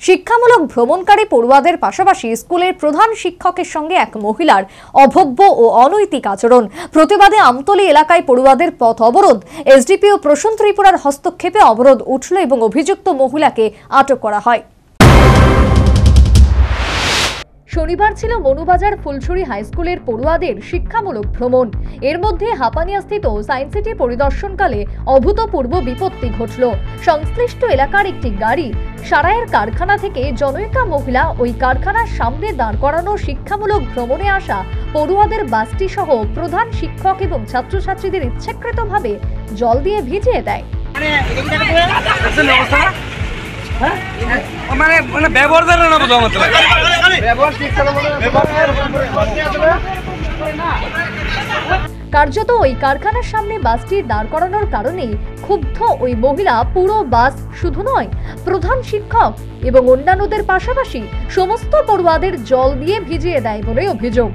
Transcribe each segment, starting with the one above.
শিক্ষামূলক ভ্রমণকারী পড়ুয়াদের পাশাপাশি স্কুলের প্রধান শিক্ষকের সঙ্গে এক মহিলার অভব্য ও অনৈতিক আচরণ প্রতিবাদে আমতলী এলাকায় পড়ুয়াদের পথ অবরোধ। এসডিপিও প্রসূন ত্রিপুরার হস্তক্ষেপে অবরোধ উঠল এবং অভিযুক্ত মহিলাকে আটক করা হয়। শনিবার ছিল মনুবাজার ফুলছড়ি হাইস্কুলের পড়ুয়াদের শিক্ষামূলক ভ্রমণ। এর মধ্যে হাপানিয়াস্থিত সায়েন্স সিটি পরিদর্শনকালে অভূতপূর্ব বিপত্তি ঘটল। সংশ্লিষ্ট এলাকার একটি গাড়ি সারাইয়ের কারখানা থেকে জনৈকা মহিলা ওই কারখানার সামনে দাঁড় করানো শিক্ষামূলক ভ্রমণে আসা পড়ুয়াদের বাসটি সহ প্রধান শিক্ষক এবং ছাত্রছাত্রীদের ইচ্ছাকৃতভাবে জল দিয়ে ভিজিয়ে দেয়। কার্যত ওই কারখানার সামনে বাসটি দাঁড় করানোর কারণে ক্ষুব্ধ ওই মহিলা পুরো বাস শুধু নয়, প্রধান শিক্ষক এবং অন্যান্যদের পাশাপাশি সমস্ত পড়ুয়াদের জল দিয়ে ভিজিয়ে দেয় বলে অভিযোগ।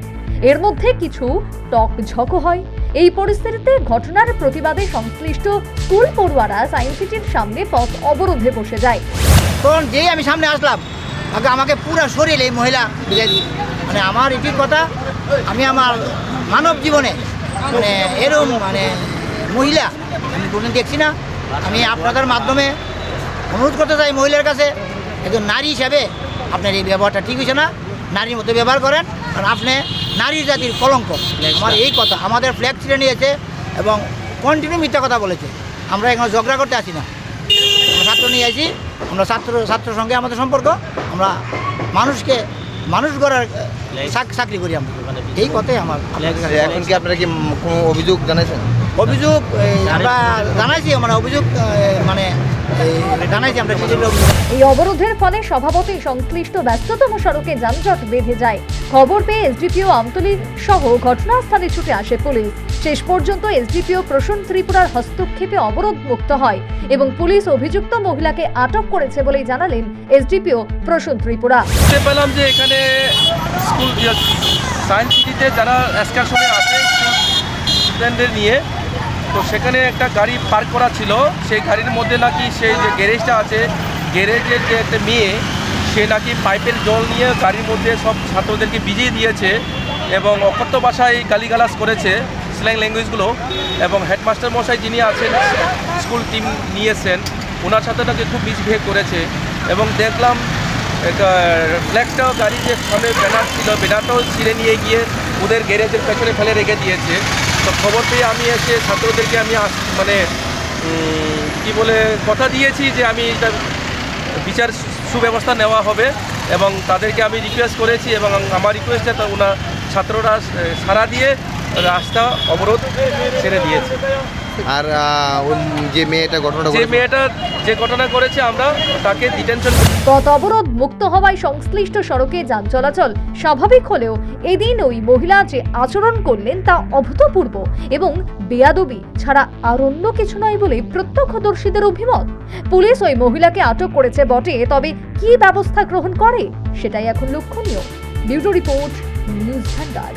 এর মধ্যে কিছু টকঝকও হয়। এই পরিস্থিতিতে ঘটনার প্রতিবাদে সংশ্লিষ্ট স্কুল পড়ুয়ারা সায়েন্স সিটির সামনে পথ অবরোধে বসে যায়। তখন যেই আমি সামনে আসলাম আমাকে পুরো শরীরে এই মহিলা মানে আমার এটির কথা, আমি আমার মানব জীবনে মানে এরকম মানে মহিলা আমি কোনোদিন দেখছি না। আমি আপনাদের মাধ্যমে অনুরোধ করতে চাই মহিলার কাছে, একজন নারী হিসাবে আপনার এই ব্যবহারটা ঠিক হয়েছে না। নারীর মতো ব্যবহার করেন, কারণ আপনি নারী জাতির কলঙ্ক। আমার এই কথা, আমাদের ফ্ল্যাগ ছিঁড়ে নিয়েছে এবং কন্টিনিউ মিথ্যা কথা বলেছে। আমরা এখানে ঝগড়া করতে আসি না, ছাত্র নিয়ে আসি, আমরা ছাত্র সঙ্গে আমাদের সম্পর্ক, আমরা মানুষকে মানুষ গড়ার চাকরি করি। আমরা এই কথাই আমার। এখন কি আপনারা কি কোনো অভিযোগ জানাইছেন? অভিযোগ আমরা জানাইছি, আমরা অভিযোগ মানে জানাইছি আমরা। এই অবরোধের ফলে স্বভাবতই সংশ্লিষ্ট ব্যস্ততম সড়কে যানজট বেঁধে যায়। খবর পেয়ে এসডিপিও আমতলী সহ ঘটনাস্থলে ছুটে আসে পুলিশ। শেষ পর্যন্ত এসডিপিও প্রসূন ত্রিপুরার হস্তক্ষেপে অবরোধ মুক্ত হয় এবং পুলিশ অভিযুক্ত মহিলাকে আটক করেছে বলেই জানালেন এসডিপিও প্রসূন ত্রিপুরা। পেলাম যে এখানে স্কুল সায়েন্স সিটিতে যারা এক্সকারশনে আছে স্টুডেন্টদের নিয়ে, তো সেখানে একটা গাড়ি পার্ক করা ছিল। সেই গাড়ির মধ্যে নাকি সেই যে গ্যারেজটা আছে, গ্যারেজের যে একটা মেয়ে, সে নাকি পাইপের জল নিয়ে গাড়ির মধ্যে সব ছাত্রদেরকে ভিজিয়ে দিয়েছে এবং অকথ্য ভাষায় গালিগালাজ করেছে, স্ল্যাং ল্যাঙ্গুয়েজগুলো। এবং হেডমাস্টার মশাই যিনি আছেন, স্কুল টিম নিয়েছেন, ওনার সাথে নাকি খুব মিসবিহেভ করেছে। এবং দেখলাম ফ্ল্যাগটাও গাড়ি যে সামনে ব্যানার ছিল, ব্যানারটাও ছিঁড়ে নিয়ে গিয়ে ওদের গ্যারেজের পেছনে ফেলে রেখে দিয়েছে। তো খবর পেয়ে আমি এসে ছাত্রদেরকে আমি মানে কি বলে কথা দিয়েছি যে আমি এটা বিচার সুব্যবস্থা নেওয়া হবে এবং তাদেরকে আমি রিকোয়েস্ট করেছি এবং আমার রিকোয়েস্টে তো ওনার ছাত্ররা সাড়া দিয়ে রাস্তা অবরোধ ছেড়ে দিয়েছে। আর যে মেয়েটা যে ঘটনা করেছে আমরা তাকে ডিটেনশন। পথ অবরোধ মুক্ত হওয়ায় সংশ্লিষ্ট সড়কে যান চলাচল স্বাভাবিক হলেও এদিন ওই মহিলা যে আচরণ করলেন তা অভূতপূর্ব এবং বেয়াদবি ছাড়া আর অন্য কিছু নয় বলে প্রত্যক্ষদর্শীদের অভিমত। পুলিশ ওই মহিলাকে আটক করেছে বটে, তবে কি ব্যবস্থা গ্রহণ করে সেটাই এখন লক্ষণীয়। ব্যুরো রিপোর্ট, নিউজ ভান্ডার।